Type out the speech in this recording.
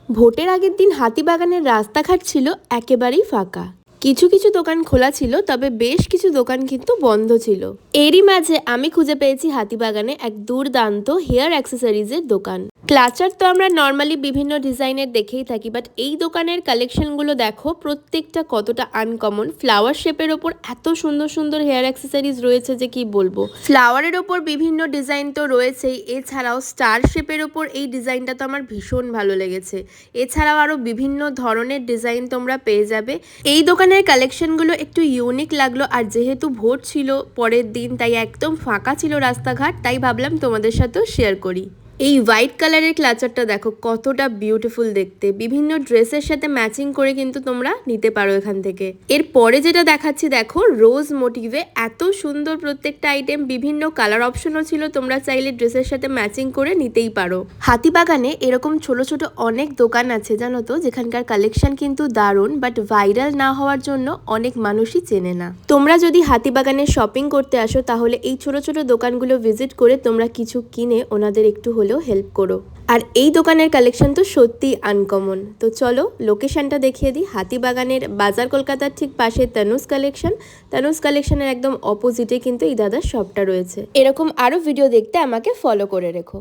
ভোটের আগের দিন হাতিবাগানের রাস্তাঘাট ছিল একেবারেই ফাঁকা। কিছু কিছু দোকান খোলা ছিল, তবে বেশ কিছু দোকান কিন্তু বন্ধ ছিল। এরই মাঝে আমি খুঁজে পেয়েছি হাতিবাগানে এক দুর্দান্ত হেয়ার অ্যাক্সেসরিজের দোকান। ক্লাচার তো আমরা নর্মালি বিভিন্ন ডিজাইনের দেখেই থাকি, বাট এই দোকানের কালেকশনগুলো দেখো প্রত্যেকটা কতটা আনকমন। ফ্লাওয়ার শেপের ওপর এত সুন্দর সুন্দর হেয়ার অ্যাক্সেসরিজ রয়েছে যে কি বলবো। ফ্লাওয়ারের ওপর বিভিন্ন ডিজাইন তো রয়েছেই, এছাড়াও স্টার শেপের ওপর এই ডিজাইনটা তো আমার ভীষণ ভালো লেগেছে। এছাড়াও আরও বিভিন্ন ধরনের ডিজাইন তোমরা পেয়ে যাবে। এই দোকানের কালেকশনগুলো একটু ইউনিক লাগলো, আর যেহেতু ভোট ছিল পরের দিন, তাই একদম ফাঁকা ছিল রাস্তাঘাট, তাই ভাবলাম তোমাদের সাথেও শেয়ার করি। এই হোয়াইট কালারের ক্লাচারটা দেখো কতটা বিউটিফুল দেখতে, বিভিন্ন ড্রেসের সাথে ম্যাচিং করে কিন্তু তোমরা নিতে পারো এখান থেকে। এরপরে যেটা দেখাচ্ছি দেখো রোজ মোটিভে এত সুন্দর প্রত্যেকটা আইটেম, বিভিন্ন কালার অপশনও ছিল, তোমরা চাইলে ড্রেসের সাথে ম্যাচিং করে নিতেই পারো। হাতিবাগানে এরকম ছোট ছোট অনেক দোকান আছে জানো তো, যেখানকার কালেকশন কিন্তু দারুণ, বাট ভাইরাল না হওয়ার জন্য অনেক মানুষই চেনে না। তোমরা যদি হাতিবাগানে শপিং করতে আসো তাহলে এই ছোট ছোট দোকানগুলো ভিজিট করে তোমরা কিছু কিনে ওনাদের একটু হলেও হেল্প করো। আর এই দোকানের কালেকশন তো সত্যিই আনকমন। তো চলো লোকেশনটা দেখিয়ে দিই। হাতিবাগানের বাজার কলকাতার ঠিক পাশে তানুজ কালেকশনের একদম অপোজিটে কিন্তু এই দাদার শপটা রয়েছে। এরকম আরও ভিডিও দেখতে আমাকে ফলো করে রেখো।